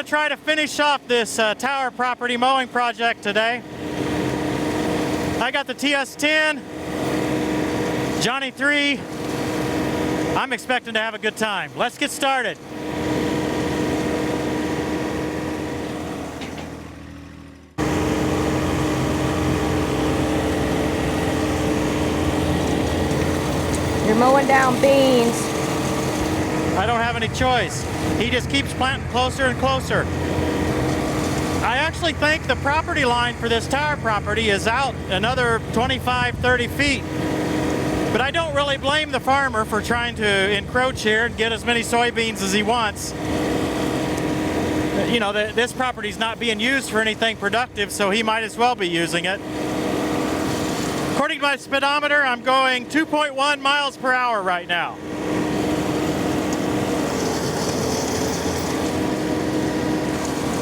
try to finish off this tower property mowing project today. I got the TS10, Johnny 3. I'm expecting to have a good time. Let's get started. You're mowing down beans. I don't have any choice. He just keeps planting closer and closer. I actually think the property line for this tower property is out another 25, 30 feet. But I don't really blame the farmer for trying to encroach here and get as many soybeans as he wants. You know, this property's not being used for anything productive, so he might as well be using it. According to my speedometer, I'm going 2.1 miles per hour right now.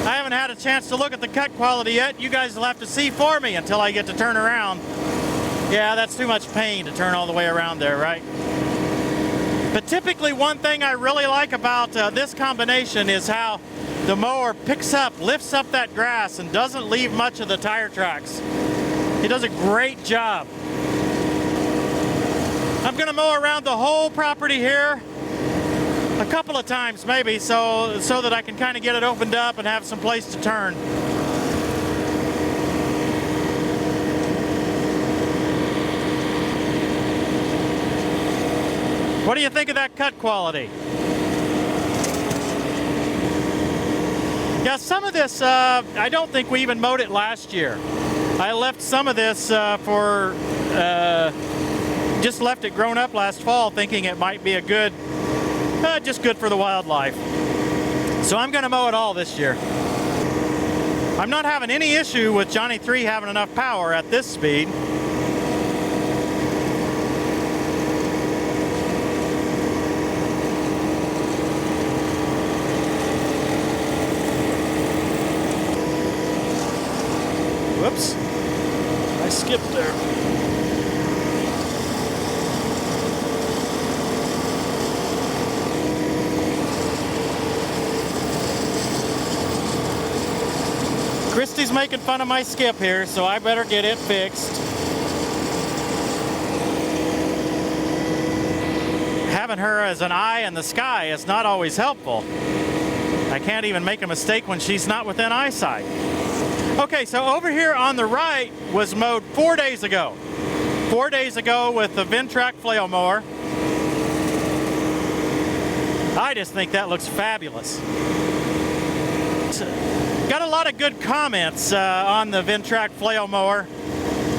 I haven't had a chance to look at the cut quality yet. You guys will have to see for me until I get to turn around. Yeah, that's too much pain to turn all the way around there, right? But typically one thing I really like about this combination is how the mower picks up, lifts up that grass and doesn't leave much of the tire tracks. He does a great job. I'm gonna mow around the whole property here a couple of times maybe so that I can kind of get it opened up and have some place to turn. What do you think of that cut quality? Yeah, some of this, I don't think we even mowed it last year. I left some of this just left it grown up last fall thinking it might be a good, just good for the wildlife. So I'm gonna mow it all this year. I'm not having any issue with Johnny 3 having enough power at this speed. Whoops, I skipped there. Christy's making fun of my skip here, so I better get it fixed. Having her as an eye in the sky is not always helpful. I can't even make a mistake when she's not within eyesight. Okay, so over here on the right was mowed 4 days ago. 4 days ago with the Ventrac flail mower. I just think that looks fabulous. Got a lot of good comments on the Ventrac flail mower.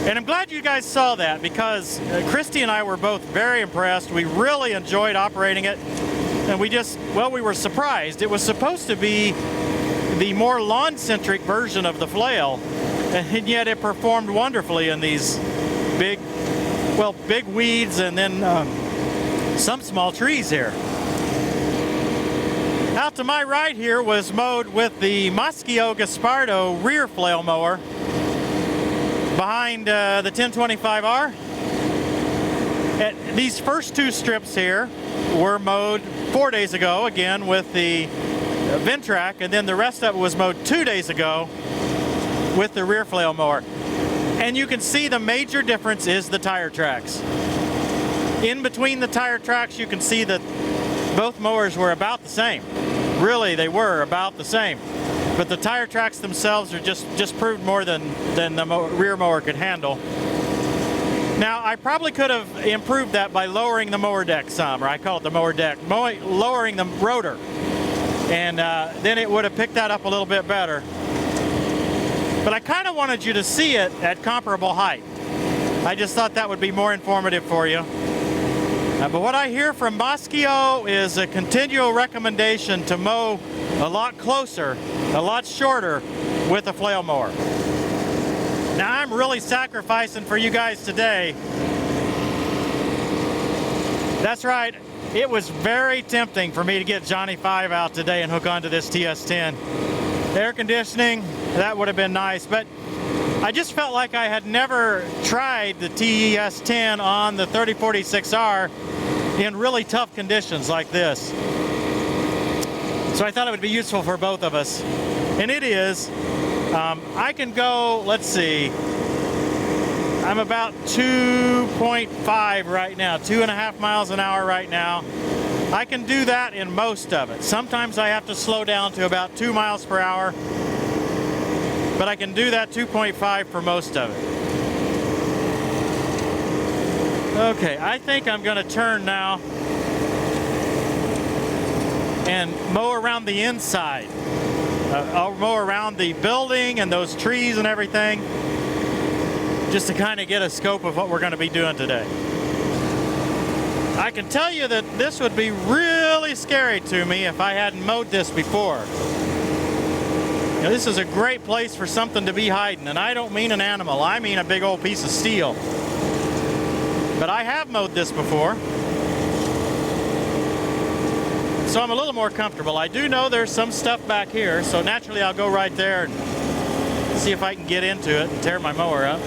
And I'm glad you guys saw that because Christy and I were both very impressed. We really enjoyed operating it. And we were surprised. It was supposed to be the more lawn-centric version of the flail, and yet it performed wonderfully in these big weeds and then some small trees here. Out to my right here was mowed with the Moschio Gaspardo rear flail mower behind the 1025R. These first two strips here were mowed 4 days ago, again with the Ventrac, and then the rest of it was mowed 2 days ago with the rear flail mower. And you can see the major difference is the tire tracks. In between the tire tracks, you can see that both mowers were about the same. Really, they were about the same. But the tire tracks themselves are just proved more than the rear mower could handle. Now, I probably could have improved that by lowering the mower deck some, or I call it the mower deck, lowering the rotor. And then it would have picked that up a little bit better. But I kind of wanted you to see it at comparable height. I just thought that would be more informative for you. But what I hear from Moschio is a continual recommendation to mow a lot closer, a lot shorter with a flail mower. Now I'm really sacrificing for you guys today. That's right. It was very tempting for me to get Johnny 5 out today and hook onto this TS10. Air conditioning, that would have been nice, but I just felt like I had never tried the TS10 on the 3046R in really tough conditions like this. So I thought it would be useful for both of us. And it is. I can go, let's see, I'm about 2.5 right now, 2.5 miles an hour right now. I can do that in most of it. Sometimes I have to slow down to about 2 miles per hour, but I can do that 2.5 for most of it. Okay, I think I'm going to turn now and mow around the inside. I'll mow around the building and those trees and everything, just to kind of get a scope of what we're going to be doing today. I can tell you that this would be really scary to me if I hadn't mowed this before. You know, this is a great place for something to be hiding, and I don't mean an animal, I mean a big old piece of steel. But I have mowed this before, so I'm a little more comfortable. I do know there's some stuff back here, so naturally I'll go right there and see if I can get into it and tear my mower up.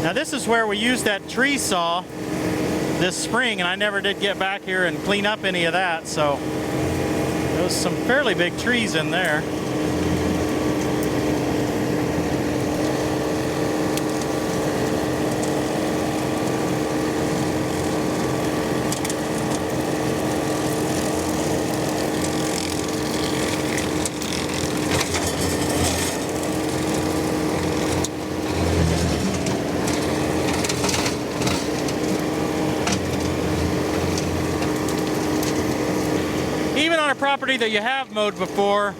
Now this is where we used that tree saw this spring, and I never did get back here and clean up any of that, so there was some fairly big trees in there. Even on a property that you have mowed before,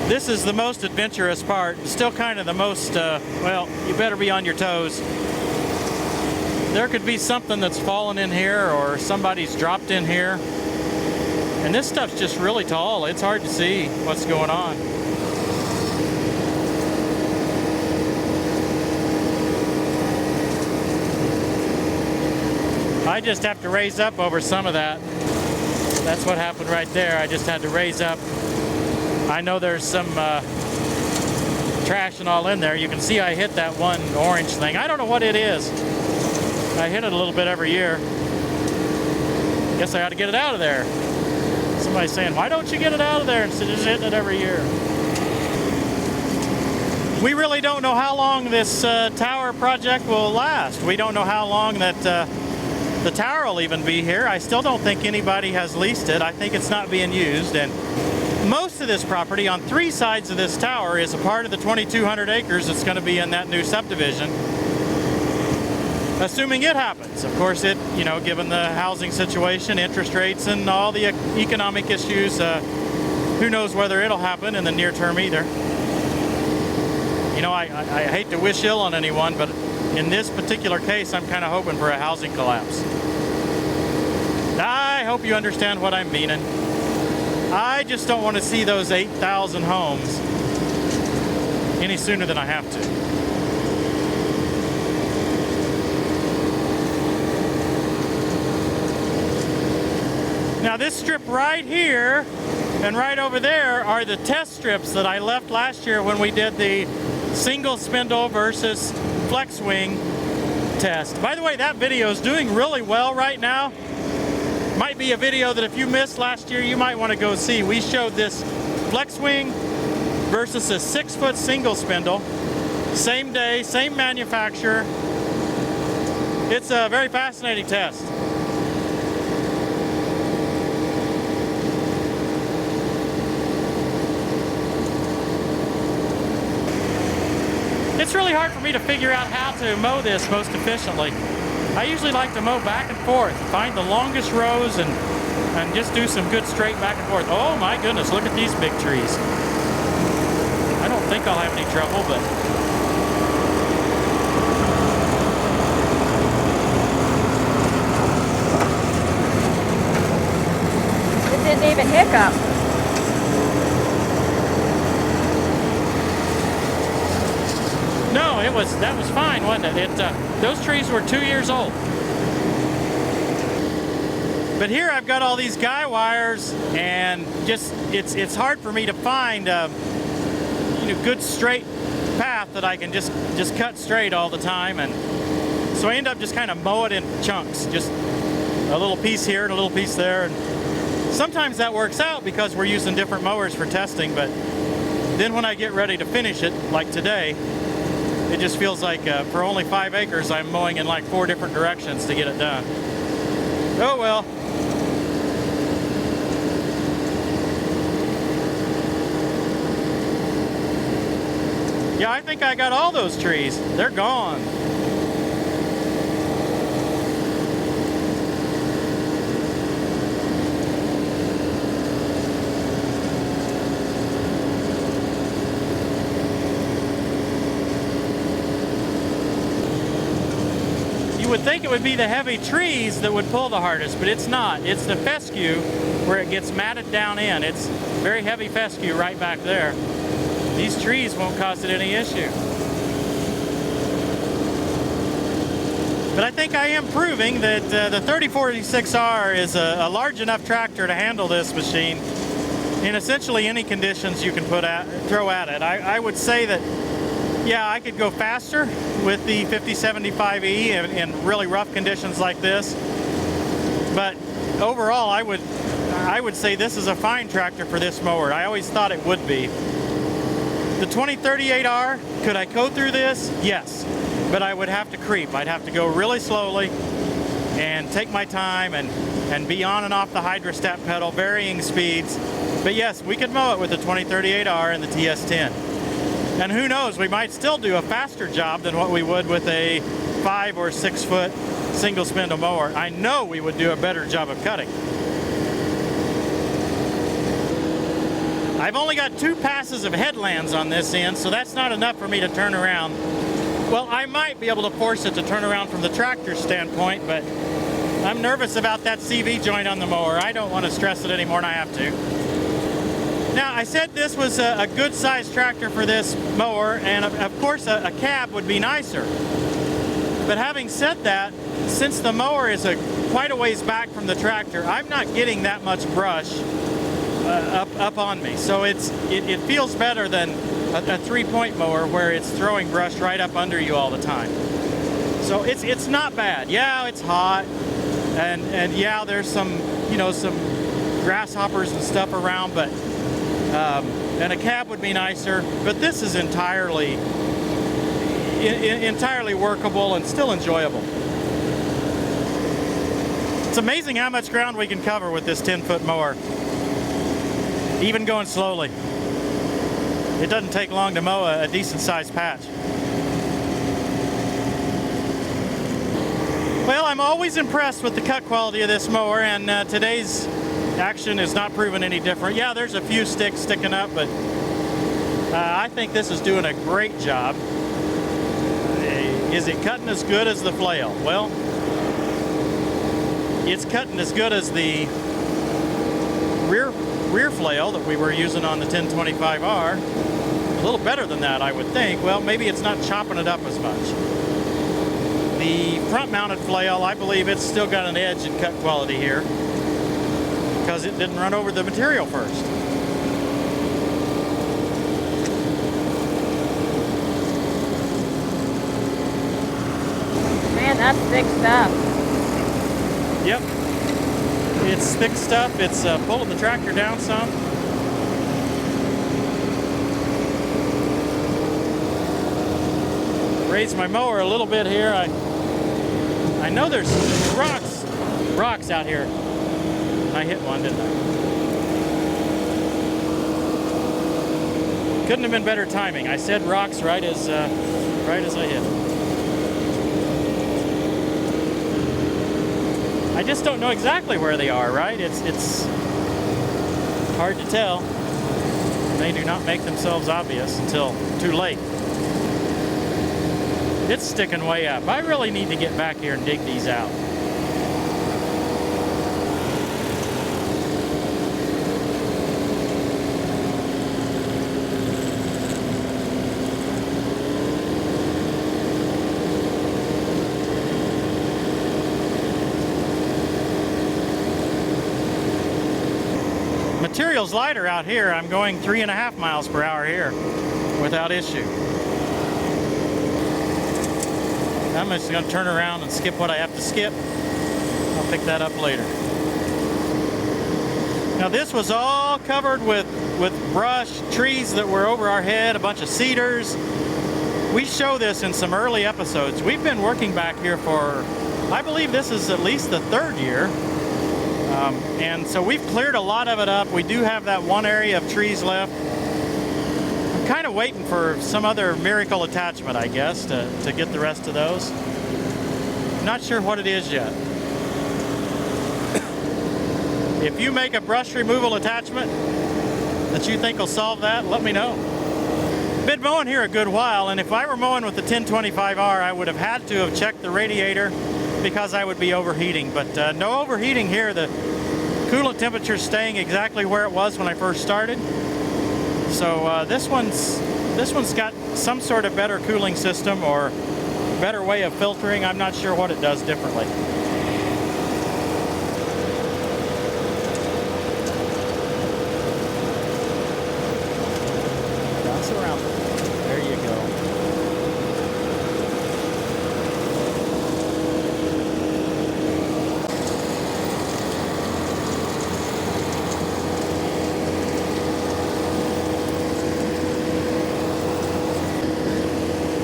this is the most adventurous part. Still kind of the most, well, you better be on your toes. There could be something that's fallen in here, or somebody's dropped in here. And this stuff's just really tall. It's hard to see what's going on. I just have to raise up over some of that. That's what happened right there. I just had to raise up. I know there's some trash and all in there. You can see I hit that one orange thing. I don't know what it is. I hit it a little bit every year. Guess I ought to get it out of there. Somebody's saying, why don't you get it out of there instead of just hitting it every year? We really don't know how long this tower project will last. We don't know how long that the tower will even be here. I still don't think anybody has leased it. I think it's not being used, and most of this property on 3 sides of this tower is a part of the 2,200 acres that's going to be in that new subdivision, assuming it happens. Of course, it, you know, given the housing situation, interest rates, and all the economic issues, who knows whether it'll happen in the near term either. You know, I hate to wish ill on anyone, but in this particular case, I'm kind of hoping for a housing collapse. I hope you understand what I'm meaning. I just don't want to see those 8,000 homes any sooner than I have to. Now this strip right here and right over there are the test strips that I left last year when we did the single spindle versus Flexwing test. By the way, that video is doing really well right now. Might be a video that if you missed last year, you might want to go see. We showed this Flexwing versus a 6-foot single spindle. Same day, same manufacturer. It's a very fascinating test. It's really hard for me to figure out how to mow this most efficiently. I usually like to mow back and forth, find the longest rows and just do some good straight back and forth. Oh my goodness, look at these big trees. I don't think I'll have any trouble, but pickup. No, that was fine, wasn't it? Those trees were 2 years old. But here I've got all these guy wires, and just it's hard for me to find good straight path that I can just cut straight all the time, and so I end up just kind of mow it in chunks, just a little piece here and a little piece there, and sometimes that works out because we're using different mowers for testing, but then when I get ready to finish it, like today, it just feels like for only 5 acres I'm mowing in like 4 different directions to get it done. Oh well. Yeah, I think I got all those trees. They're gone. You would think it would be the heavy trees that would pull the hardest, but it's not. It's the fescue where it gets matted down in. It's very heavy fescue right back there. These trees won't cause it any issue. But I think I am proving that the 3046R is a large enough tractor to handle this machine in essentially any conditions you can throw at it. I would say that, yeah, I could go faster with the 5075E in really rough conditions like this. But overall, I would say this is a fine tractor for this mower. I always thought it would be. The 2038R, could I go through this? Yes, but I would have to creep. I'd have to go really slowly and take my time and be on and off the hydrostat pedal, varying speeds. But yes, we could mow it with the 2038R and the TS10. And who knows, we might still do a faster job than what we would with a 5 or 6 foot single spindle mower. I know we would do a better job of cutting. I've only got 2 passes of headlands on this end, so that's not enough for me to turn around. Well, I might be able to force it to turn around from the tractor standpoint, but I'm nervous about that CV joint on the mower. I don't want to stress it any more than I have to. Now, I said this was a good sized tractor for this mower, and of course a cab would be nicer. But having said that, since the mower is quite a ways back from the tractor, I'm not getting that much brush up on me, so it feels better than a 3-point mower where it's throwing brush right up under you all the time. So it's not bad. Yeah, it's hot, and yeah, there's some some grasshoppers and stuff around, but and a cab would be nicer. But this is entirely workable and still enjoyable. It's amazing how much ground we can cover with this 10-foot mower. Even going slowly. It doesn't take long to mow a decent sized patch. Well, I'm always impressed with the cut quality of this mower, and today's action is not proving any different. Yeah, there's a few sticks sticking up, but I think this is doing a great job. Is it cutting as good as the flail? Well, it's cutting as good as the rear flail that we were using on the 1025R. A little better than that, I would think. Well, maybe it's not chopping it up as much. The front mounted flail, I believe it's still got an edge in cut quality here because it didn't run over the material first. Man, that's thick stuff. Yep. It's thick stuff. It's pulling the tractor down some. Raise my mower a little bit here. I know there's rocks out here. I hit one, didn't I? Couldn't have been better timing. I said rocks right as I hit. I just don't know exactly where they are, right? It's hard to tell. They do not make themselves obvious until too late. It's sticking way up. I really need to get back here and dig these out. material's lighter out here. I'm going 3.5 miles per hour here without issue. I'm just going to turn around and skip what I have to skip. I'll pick that up later. Now this was all covered with brush, trees that were over our head, a bunch of cedars. We show this in some early episodes. We've been working back here for, I believe this is at least the 3rd year. And so we've cleared a lot of it up. We do have that one area of trees left. I'm kind of waiting for some other miracle attachment, I guess, to get the rest of those. Not sure what it is yet. If you make a brush removal attachment that you think will solve that, let me know. Been mowing here a good while, and if I were mowing with the 1025R, I would have had to have checked the radiator because I would be overheating. But no overheating here. The coolant temperature is staying exactly where it was when I first started. So this one's got some sort of better cooling system or better way of filtering. I'm not sure what it does differently. Bounce around. There you go.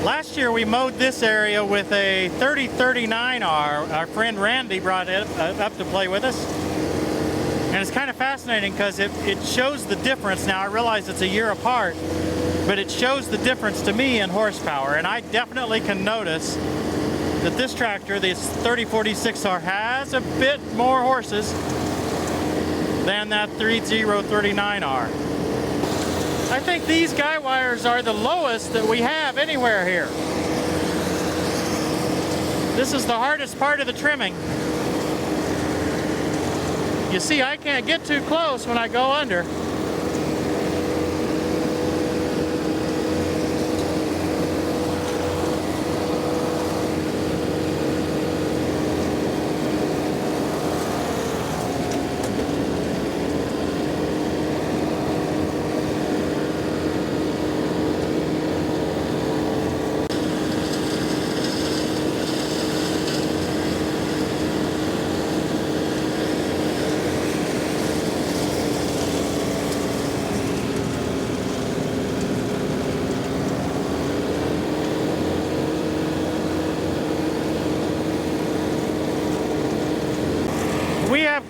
Last year we mowed this area with a 3039R. Our friend Randy brought it up to play with us. And it's kind of fascinating because it shows the difference. Now I realize it's a year apart, but it shows the difference to me in horsepower. And I definitely can notice that this tractor, this 3046R, has a bit more horses than that 3039R. I think these guy wires are the lowest that we have anywhere here. This is the hardest part of the trimming. You see, I can't get too close when I go under.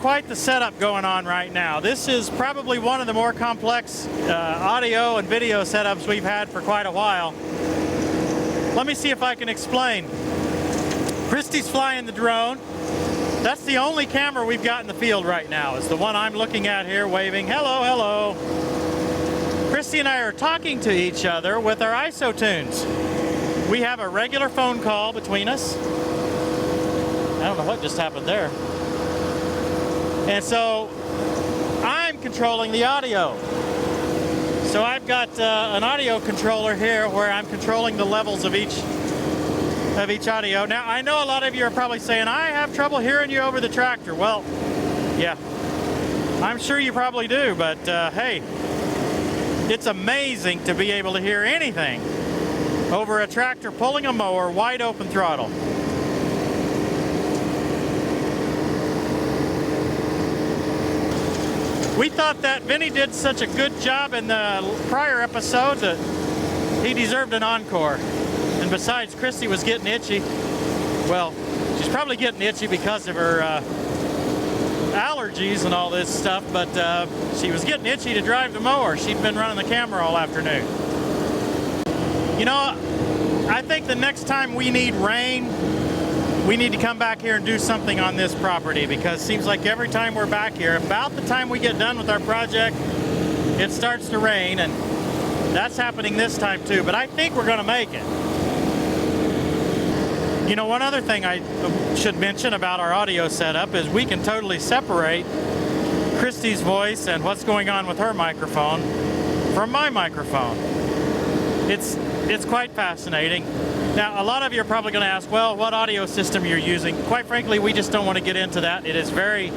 Quite the setup going on right now. This is probably one of the more complex audio and video setups we've had for quite a while. Let me see if I can explain. Christy's flying the drone. That's the only camera we've got in the field right now, is the one I'm looking at here waving, hello, hello. Christy and I are talking to each other with our ISOtunes. We have a regular phone call between us. I don't know what just happened there. And so I'm controlling the audio. So I've got an audio controller here where I'm controlling the levels of each audio. Now I know a lot of you are probably saying, I have trouble hearing you over the tractor. Well, yeah, I'm sure you probably do, but hey, it's amazing to be able to hear anything over a tractor pulling a mower wide open throttle. We thought that Vinny did such a good job in the prior episode that he deserved an encore. And besides, Christy was getting itchy. Well, she's probably getting itchy because of her allergies and all this stuff, but she was getting itchy to drive the mower. She'd been running the camera all afternoon. You know, I think the next time we need rain, we need to come back here and do something on this property, because it seems like every time we're back here, about the time we get done with our project, it starts to rain, and that's happening this time too, but I think we're going to make it. You know, one other thing I should mention about our audio setup is we can totally separate Christy's voice and what's going on with her microphone from my microphone. It's quite fascinating. Now, a lot of you are probably going to ask, well, what audio system you're using? Quite frankly, we just don't want to get into that. It is very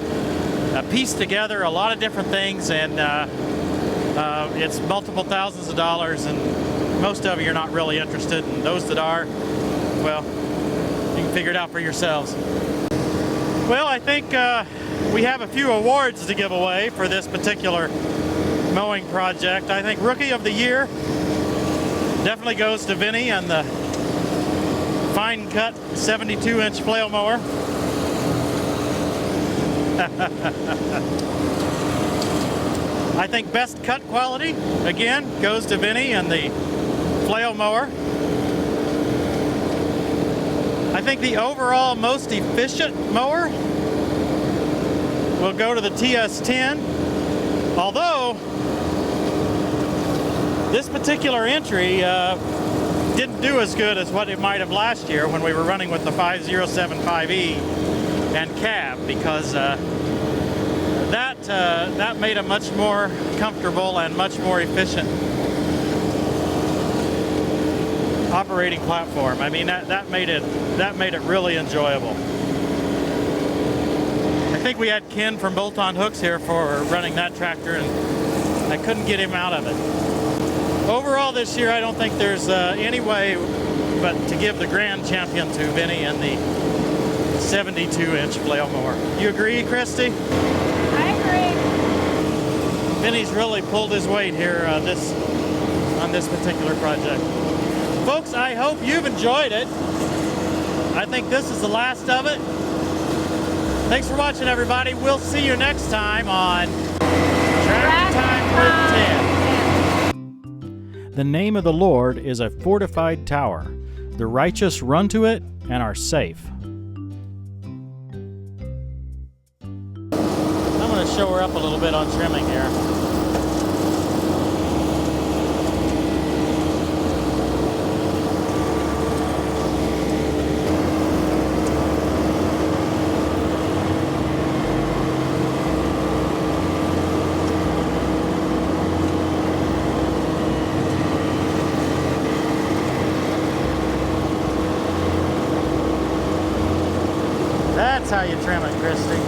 piece together a lot of different things, and it's multiple thousands of dollars, and most of you are not really interested, and those that are, well, you can figure it out for yourselves. Well, I think we have a few awards to give away for this particular mowing project. I think Rookie of the Year definitely goes to Vinny and the fine cut 72-inch flail mower. I think best cut quality, again, goes to Vinny and the flail mower. I think the overall most efficient mower will go to the TS10, although this particular entry didn't do as good as what it might have last year when we were running with the 5075E and cab, because that made a much more comfortable and much more efficient operating platform. I mean, that made it really enjoyable. I think we had Ken from Bolt On Hooks here for running that tractor, and I couldn't get him out of it. Overall this year, I don't think there's any way but to give the grand champion to Vinny and the 72-inch flail mower. You agree, Christy? I agree. Vinny's really pulled his weight here on this particular project. Folks, I hope you've enjoyed it. I think this is the last of it. Thanks for watching, everybody. We'll see you next time on Tractor Time with Ted. The name of the Lord is a fortified tower. The righteous run to it and are safe. I'm going to show her up a little bit on trimming here. That's how you trim it, Christy.